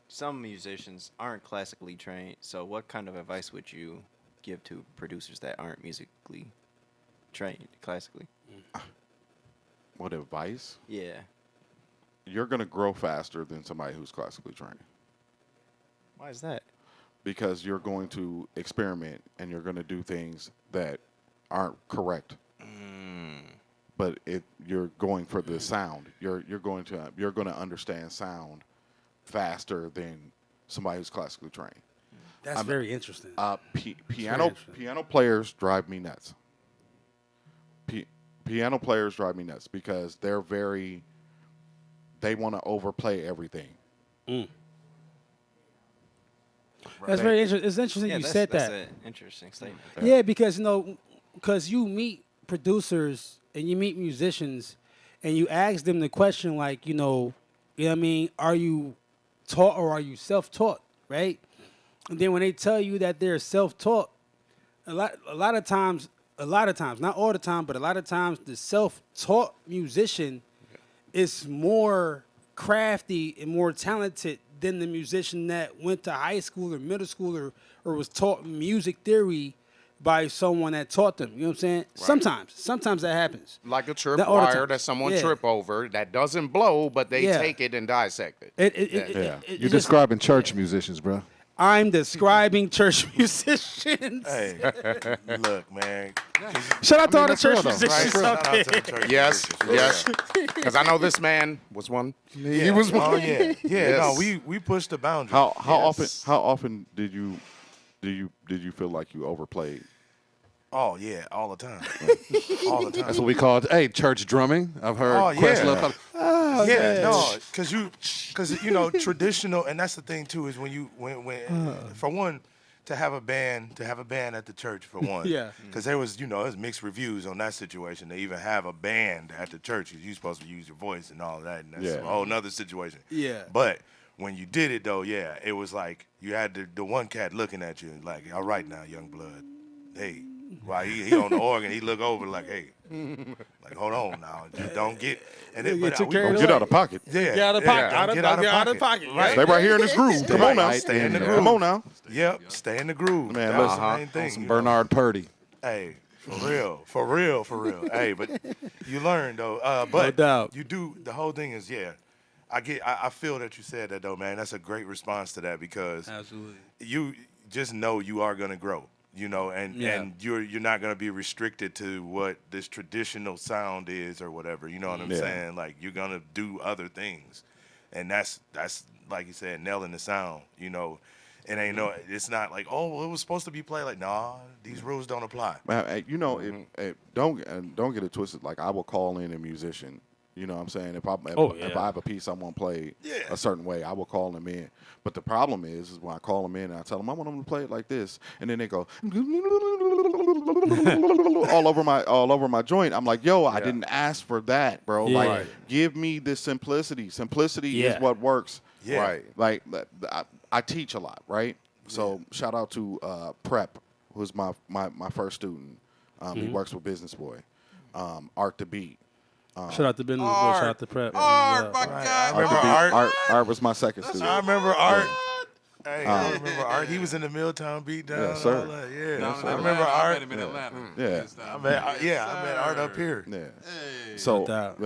some musicians aren't classically trained. So, what kind of advice would you give to producers that aren't musically trained classically? What advice? Yeah. You're going to grow faster than somebody who's classically trained Why is that? because you're going to experiment and you're going to do things that aren't correct. But you're going for the sound. You're going to understand sound faster than somebody who's classically trained. That's very interesting. Piano players drive me nuts. Piano players drive me nuts because they want to overplay everything. That's very interesting. It's interesting Yeah, you that's, said that's that. an interesting statement. Yeah, because because you meet producers and you meet musicians, and you ask them the question like, what I mean, are you taught or are you self-taught, right? And then when they tell you that they're self-taught, a lot of times, not all the time, but a lot of times, the self-taught musician is more crafty and more talented than the musician that went to high school or middle school or was taught music theory by someone that taught them. You know what I'm saying? Sometimes that happens. Like a trip Not all the wire time. that someone Yeah. trip over that doesn't blow, but they Yeah. take it and dissect it. You're Just- describing church musicians, bro. I'm describing church musicians. Hey, look, man. Shout out to all the that's real church though. musicians Right? out Shout there. out to the church Yes, musicians, for yes. Because I know this man was one. real. He was one. Oh yeah, yeah. Yes. No, we pushed the boundary. How Yes. often did you feel like you overplayed? Oh yeah, all the time. All the time. That's what we call it. Hey, church drumming. I've heard Oh, yeah. Questlove. Yeah, no, because traditional, and that's the thing too is when for one to have a band at the church for one, Yeah. because there was mixed reviews on that situation to even have a band at the church because you're supposed to use your voice and all of that, and that's a whole nother situation. Yeah. But when you did it though, yeah, it was like you had the one cat looking at you like, all right now, young blood, hey. While he on the organ, he look over like, hey, like hold on now, just don't get. And then, You but too we- carried Get out of pocket. yeah, Get out of yeah, pocket. don't Get out of pocket. Right. Stay right here in this groove. Come on now. Stay in the Come groove. on now. Yep, stay in the groove. Man, That's listen. the main thing. Some you know. Bernard Purdy. Hey, for real. Hey, but you learn though. But doubt. you do. The whole thing is, yeah. I feel that you said that though, man. That's a great response to that because Absolutely. you just know you are gonna grow. And you're not gonna be restricted to what this traditional sound is or whatever. You know what I'm saying? Like you're gonna do other things, and that's like you said, nailing the sound. It ain't it's not like it was supposed to be played like nah. These rules don't apply. Man, don't get it twisted. Like I will call in a musician. You know what I'm saying? If I have a piece I want played a certain way, I will call them in. But the problem is when I call them in and I tell them I want them to play it like this, and then they go all over my joint. I'm like, yo, I didn't ask for that, bro. Yeah. Like, Right. give me the simplicity. Simplicity is what works. Yeah. Right. Like I teach a lot, right? So shout out to Prep, who's my first student. He works with Business Boy. Art to Beat. Shout out to Business Boy. Shout out to Prep. Art, my I God. remember Art, Art. Art was my second student. I remember Art. Hey, I remember Art. He was in the Milltown Beatdown. Yes, sir. All that. Yeah, Yes, sir. I remember I Art. met him in Atlanta. Yeah. I met Art up here. Yeah. Hey. So, doubt.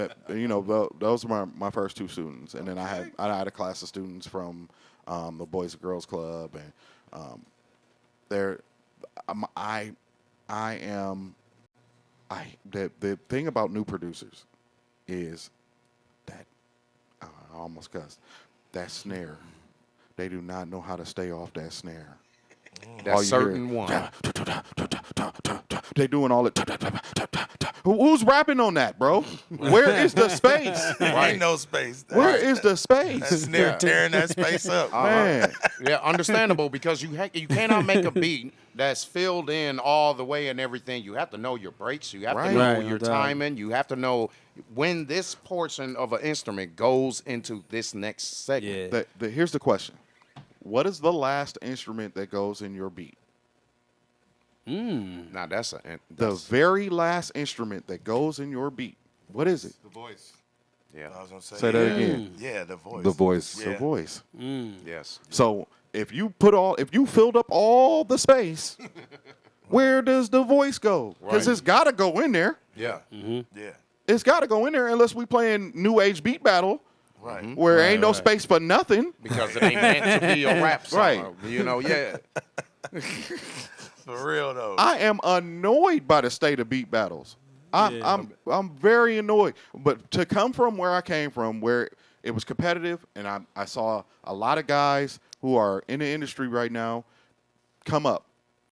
those were my first two students, and then I had a class of students from the Boys and Girls Club, and the thing about new producers is that I almost cussed that snare. They do not know how to stay off that snare. That All you certain hear- one. They doing all it. Who's rapping on that, bro? Where is the space? Ain't no space. Where is the That space? snare tearing that space up? Man, Yeah, understandable because you cannot make a beat that's filled in all the way and everything. You have to know your breaks. You have Right. to know Right, no your doubt. timing. You have to know when this portion of an instrument goes into this next segment. Yeah. here's the question: what is the last instrument that goes in your beat? Now The very last instrument that goes in your beat. What is it? The voice. Yeah. I was gonna say Say that again. Yeah, the voice. The voice. Yeah. The voice. Yes. So if you filled up all the space, where does the voice go? Because Right. it's got to go in there. Yeah. Yeah. It's got to go in there unless we playing new age beat battle Right. where ain't no space for nothing. Because it ain't meant to be a rap song. Right. You know, yeah. For real though. I am annoyed by the state of beat battles. I'm very annoyed. But to come from where I came from, where it was competitive, and I saw a lot of guys who are in the industry right now come up